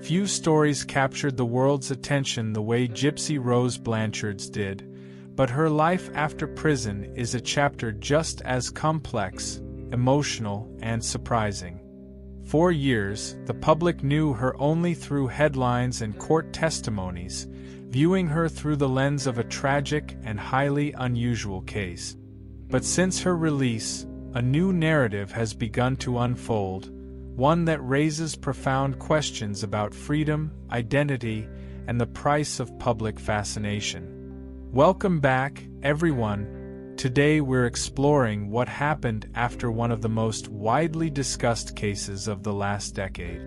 Few stories captured the world's attention the way Gypsy Rose Blanchard's did, but her life after prison is a chapter just as complex, emotional, and surprising. For years, the public knew her only through headlines and court testimonies, viewing her through the lens of a tragic and highly unusual case. But since her release, a new narrative has begun to unfold, one that raises profound questions about freedom, identity, and the price of public fascination. Welcome back, everyone. Today we're exploring what happened after one of the most widely discussed cases of the last decade.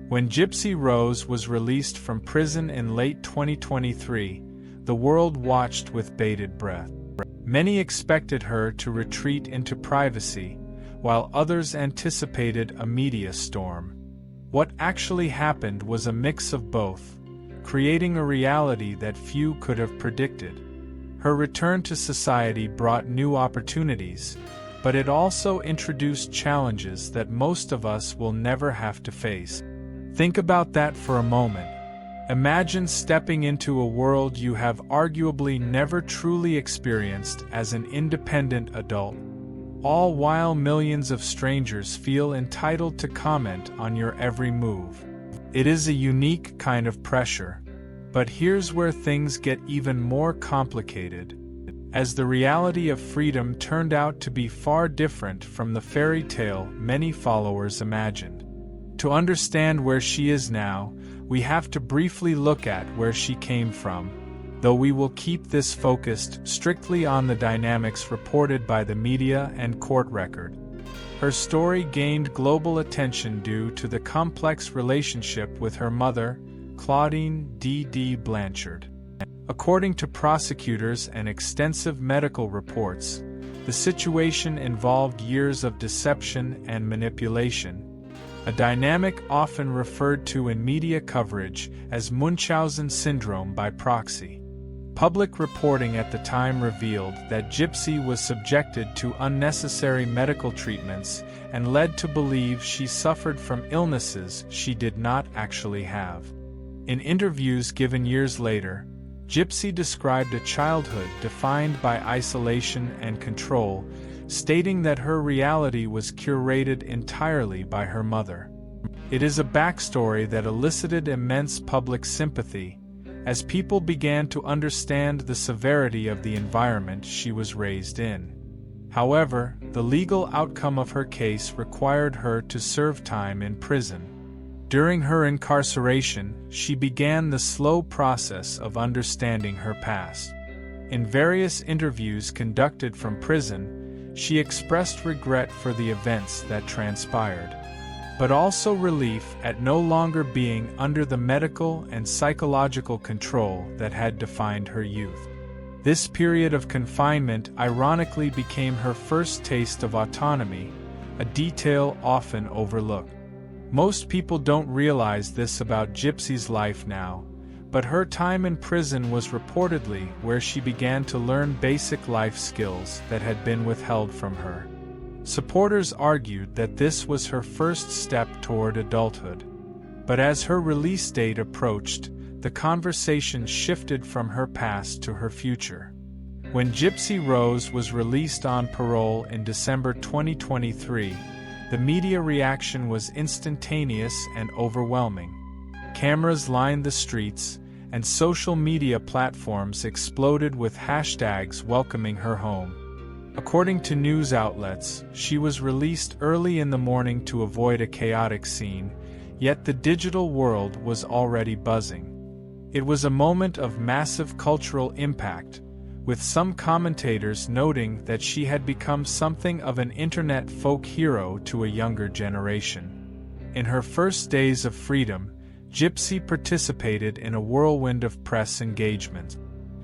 When Gypsy Rose was released from prison in late 2023, the world watched with bated breath. Many expected her to retreat into privacy, while others anticipated a media storm. What actually happened was a mix of both, creating a reality that few could have predicted. Her return to society brought new opportunities, but it also introduced challenges that most of us will never have to face. Think about that for a moment. Imagine stepping into a world you have arguably never truly experienced as an independent adult, all while millions of strangers feel entitled to comment on your every move. It is a unique kind of pressure. But here's where things get even more complicated, as the reality of freedom turned out to be far different from the fairy tale many followers imagined. To understand where she is now, we have to briefly look at where she came from, though we will keep this focused strictly on the dynamics reported by the media and court record. Her story gained global attention due to the complex relationship with her mother, Claudine D.D. Blanchard. According to prosecutors and extensive medical reports, the situation involved years of deception and manipulation, a dynamic often referred to in media coverage as Munchausen syndrome by proxy. Public reporting at the time revealed that Gypsy was subjected to unnecessary medical treatments and led to believe she suffered from illnesses she did not actually have. In interviews given years later, Gypsy described a childhood defined by isolation and control, stating that her reality was curated entirely by her mother. It is a backstory that elicited immense public sympathy, as people began to understand the severity of the environment she was raised in. However, the legal outcome of her case required her to serve time in prison. During her incarceration, she began the slow process of understanding her past. In various interviews conducted from prison, she expressed regret for the events that transpired, but also relief at no longer being under the medical and psychological control that had defined her youth. This period of confinement ironically became her first taste of autonomy, a detail often overlooked. Most people don't realize this about Gypsy's life now, but her time in prison was reportedly where she began to learn basic life skills that had been withheld from her. Supporters argued that this was her first step toward adulthood. But as her release date approached, the conversation shifted from her past to her future. When Gypsy Rose was released on parole in December 2023, the media reaction was instantaneous and overwhelming. Cameras lined the streets, and social media platforms exploded with hashtags welcoming her home. According to news outlets, she was released early in the morning to avoid a chaotic scene, yet the digital world was already buzzing. It was a moment of massive cultural impact, with some commentators noting that she had become something of an internet folk hero to a younger generation. In her first days of freedom, Gypsy participated in a whirlwind of press engagement.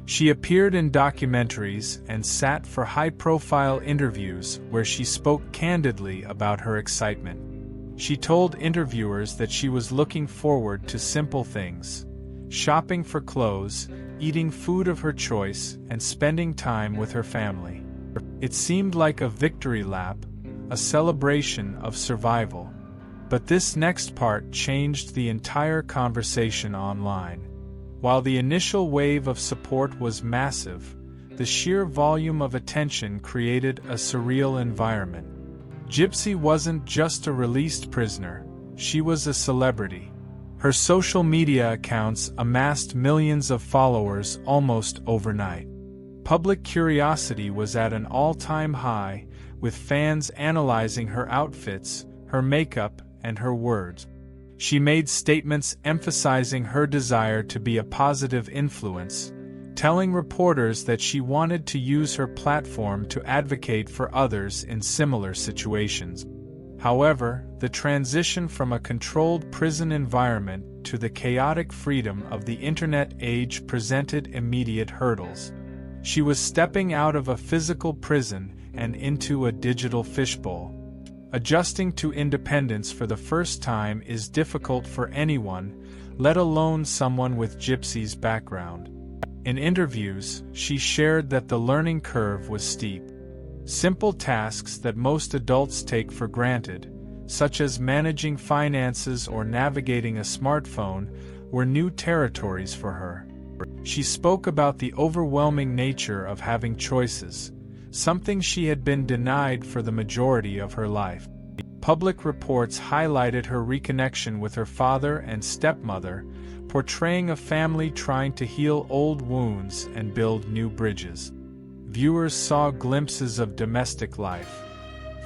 She appeared in documentaries and sat for high-profile interviews where she spoke candidly about her excitement. She told interviewers that she was looking forward to simple things: shopping for clothes, eating food of her choice, and spending time with her family. It seemed like a victory lap, a celebration of survival. But this next part changed the entire conversation online. While the initial wave of support was massive, the sheer volume of attention created a surreal environment. Gypsy wasn't just a released prisoner, she was a celebrity. Her social media accounts amassed millions of followers almost overnight. Public curiosity was at an all-time high, with fans analyzing her outfits, her makeup, and her words. She made statements emphasizing her desire to be a positive influence, telling reporters that she wanted to use her platform to advocate for others in similar situations. However, the transition from a controlled prison environment to the chaotic freedom of the internet age presented immediate hurdles. She was stepping out of a physical prison and into a digital fishbowl. Adjusting to independence for the first time is difficult for anyone, let alone someone with Gypsy's background. In interviews, she shared that the learning curve was steep. Simple tasks that most adults take for granted, such as managing finances or navigating a smartphone, were new territories for her. She spoke about the overwhelming nature of having choices, something she had been denied for the majority of her life. Public reports highlighted her reconnection with her father and stepmother, portraying a family trying to heal old wounds and build new bridges. Viewers saw glimpses of domestic life.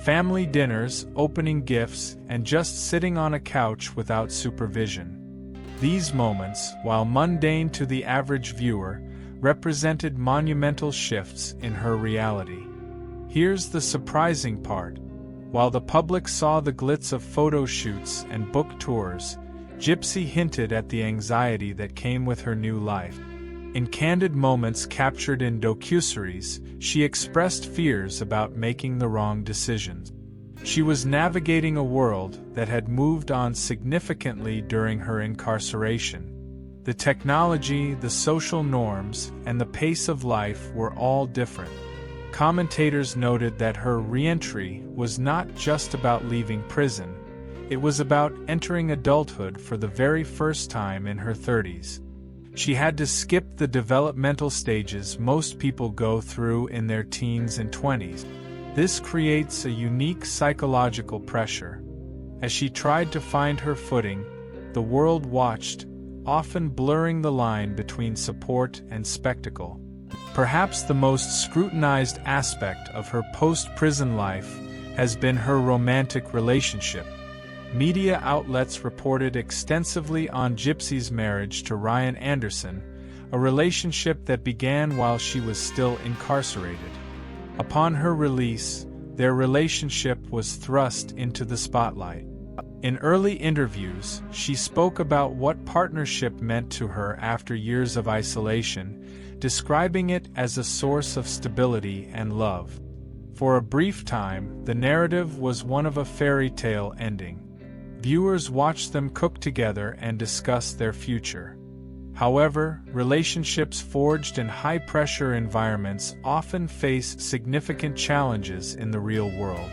Family dinners, opening gifts, and just sitting on a couch without supervision. These moments, while mundane to the average viewer, represented monumental shifts in her reality. Here's the surprising part. While the public saw the glitz of photo shoots and book tours, Gypsy hinted at the anxiety that came with her new life. In candid moments captured in docuseries, she expressed fears about making the wrong decisions. She was navigating a world that had moved on significantly during her incarceration. The technology, the social norms, and the pace of life were all different. Commentators noted that her re-entry was not just about leaving prison, it was about entering adulthood for the very first time in her 30s. She had to skip the developmental stages most people go through in their teens and 20s. This creates a unique psychological pressure. As she tried to find her footing, the world watched, often blurring the line between support and spectacle. Perhaps the most scrutinized aspect of her post-prison life has been her romantic relationship. Media outlets reported extensively on Gypsy's marriage to Ryan Anderson, a relationship that began while she was still incarcerated. Upon her release, their relationship was thrust into the spotlight. In early interviews, she spoke about what partnership meant to her after years of isolation, describing it as a source of stability and love. For a brief time, the narrative was one of a fairy tale ending. Viewers watched them cook together and discuss their future. However, relationships forged in high-pressure environments often face significant challenges in the real world.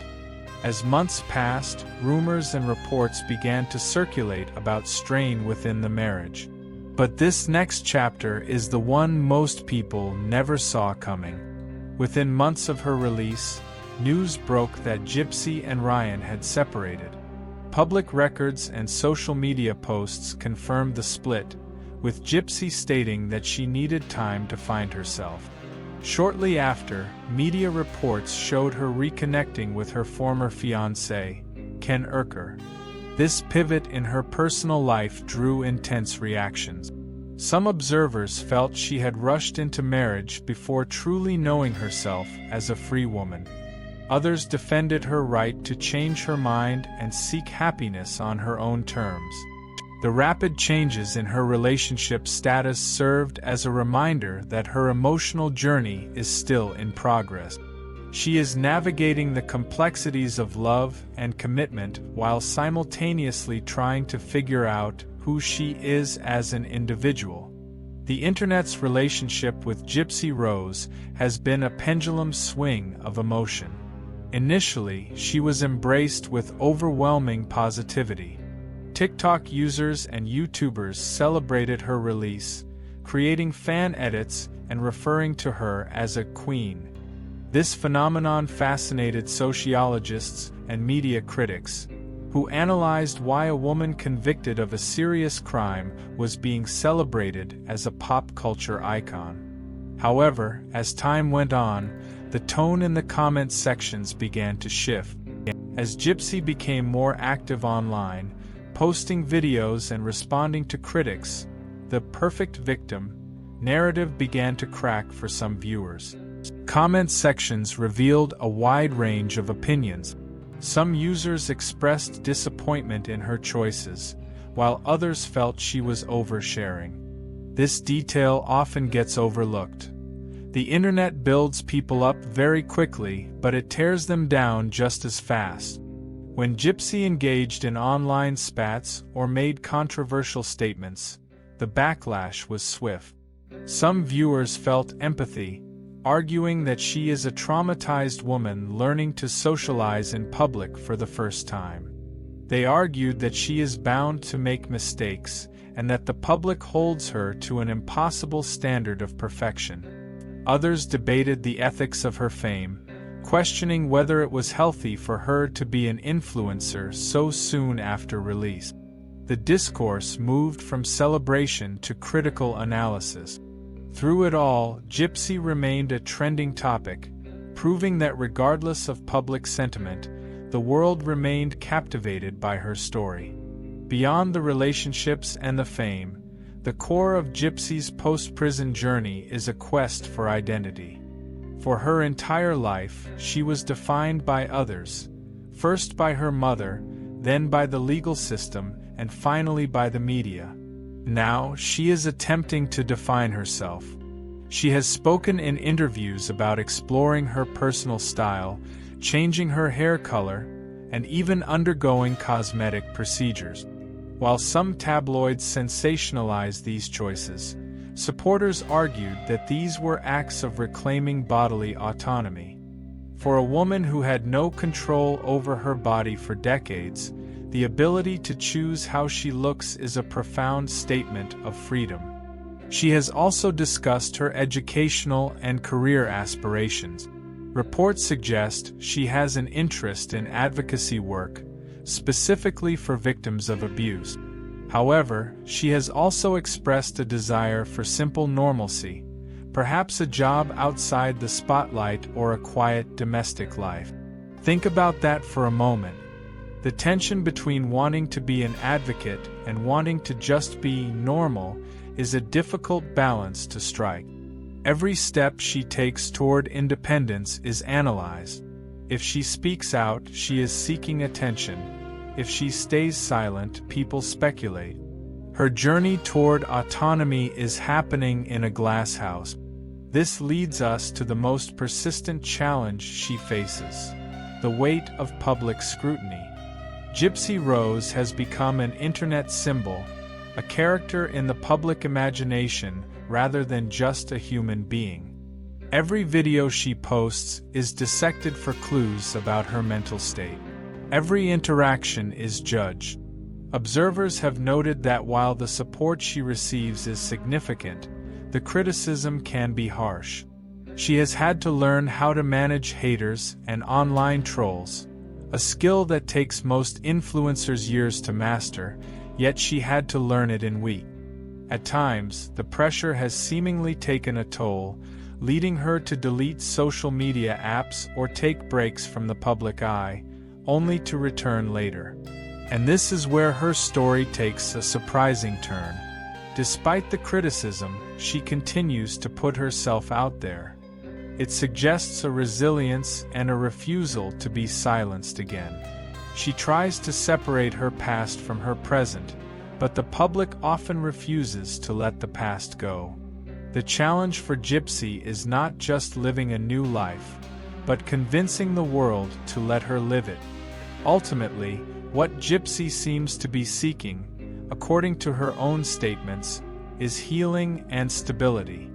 As months passed, rumors and reports began to circulate about strain within the marriage. But this next chapter is the one most people never saw coming. Within months of her release, news broke that Gypsy and Ryan had separated. Public records and social media posts confirmed the split, with Gypsy stating that she needed time to find herself. Shortly after, media reports showed her reconnecting with her former fiancé, Ken Urker. This pivot in her personal life drew intense reactions. Some observers felt she had rushed into marriage before truly knowing herself as a free woman. Others defended her right to change her mind and seek happiness on her own terms. The rapid changes in her relationship status served as a reminder that her emotional journey is still in progress. She is navigating the complexities of love and commitment while simultaneously trying to figure out who she is as an individual. The Internet's relationship with Gypsy Rose has been a pendulum swing of emotion. Initially, she was embraced with overwhelming positivity. TikTok users and YouTubers celebrated her release, creating fan edits and referring to her as a queen. This phenomenon fascinated sociologists and media critics, who analyzed why a woman convicted of a serious crime was being celebrated as a pop culture icon. However, as time went on, the tone in the comment sections began to shift. As Gypsy became more active online, posting videos and responding to critics, the perfect victim narrative began to crack for some viewers. Comment sections revealed a wide range of opinions. Some users expressed disappointment in her choices, while others felt she was oversharing. This detail often gets overlooked. The internet builds people up very quickly, but it tears them down just as fast. When Gypsy engaged in online spats or made controversial statements, the backlash was swift. Some viewers felt empathy, arguing that she is a traumatized woman learning to socialize in public for the first time. They argued that she is bound to make mistakes, and that the public holds her to an impossible standard of perfection. Others debated the ethics of her fame, questioning whether it was healthy for her to be an influencer so soon after release. The discourse moved from celebration to critical analysis. Through it all, Gypsy remained a trending topic, proving that regardless of public sentiment, the world remained captivated by her story. Beyond the relationships and the fame, the core of Gypsy's post-prison journey is a quest for identity. For her entire life, she was defined by others, first by her mother, then by the legal system, and finally by the media. Now, she is attempting to define herself. She has spoken in interviews about exploring her personal style, changing her hair color, and even undergoing cosmetic procedures. While some tabloids sensationalized these choices, supporters argued that these were acts of reclaiming bodily autonomy. For a woman who had no control over her body for decades, the ability to choose how she looks is a profound statement of freedom. She has also discussed her educational and career aspirations. Reports suggest she has an interest in advocacy work, specifically for victims of abuse. However, she has also expressed a desire for simple normalcy, perhaps a job outside the spotlight or a quiet domestic life. Think about that for a moment. The tension between wanting to be an advocate and wanting to just be normal is a difficult balance to strike. Every step she takes toward independence is analyzed. If she speaks out, she is seeking attention. If she stays silent, people speculate. Her journey toward autonomy is happening in a glass house. This leads us to the most persistent challenge she faces: the weight of public scrutiny. Gypsy Rose has become an internet symbol, a character in the public imagination rather than just a human being. Every video she posts is dissected for clues about her mental state. Every interaction is judged. Observers have noted that while the support she receives is significant, the criticism can be harsh. She has had to learn how to manage haters and online trolls, a skill that takes most influencers years to master, yet she had to learn it in weeks. At times, the pressure has seemingly taken a toll, leading her to delete social media apps or take breaks from the public eye, only to return later. And this is where her story takes a surprising turn. Despite the criticism, she continues to put herself out there. It suggests a resilience and a refusal to be silenced again. She tries to separate her past from her present, but the public often refuses to let the past go. The challenge for Gypsy is not just living a new life, but convincing the world to let her live it. Ultimately, what Gypsy seems to be seeking, according to her own statements, is healing and stability.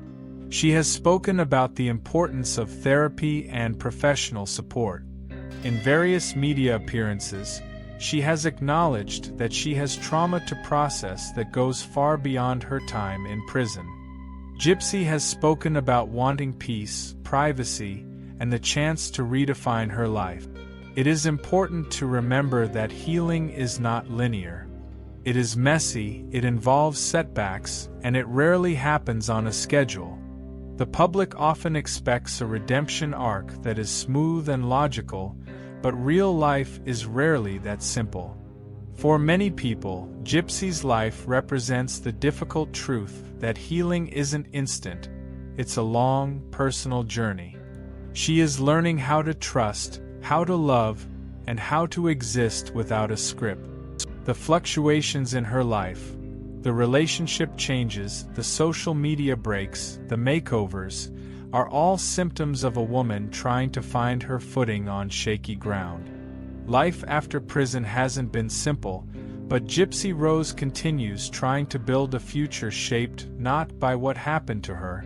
She has spoken about the importance of therapy and professional support. In various media appearances, she has acknowledged that she has trauma to process that goes far beyond her time in prison. Gypsy has spoken about wanting peace, privacy, and the chance to redefine her life. It is important to remember that healing is not linear. It is messy, it involves setbacks, and it rarely happens on a schedule. The public often expects a redemption arc that is smooth and logical, but real life is rarely that simple. For many people, Gypsy's life represents the difficult truth that healing isn't instant. It's a long, personal journey. She is learning how to trust, how to love, and how to exist without a script. The fluctuations in her life, the relationship changes, the social media breaks, the makeovers, are all symptoms of a woman trying to find her footing on shaky ground. Life after prison hasn't been simple, but Gypsy Rose continues trying to build a future shaped not by what happened to her,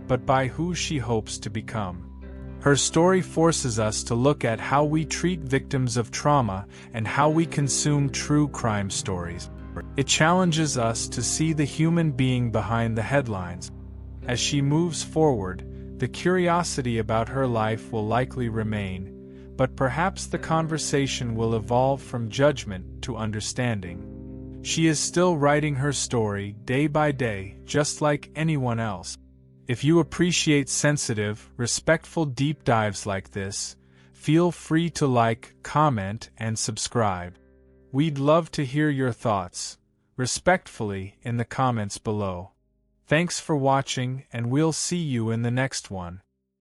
but by who she hopes to become. Her story forces us to look at how we treat victims of trauma and how we consume true crime stories. It challenges us to see the human being behind the headlines. As she moves forward, the curiosity about her life will likely remain, but perhaps the conversation will evolve from judgment to understanding. She is still writing her story day by day, just like anyone else. If you appreciate sensitive, respectful deep dives like this, feel free to like, comment, and subscribe. We'd love to hear your thoughts, respectfully, in the comments below. Thanks for watching, and we'll see you in the next one.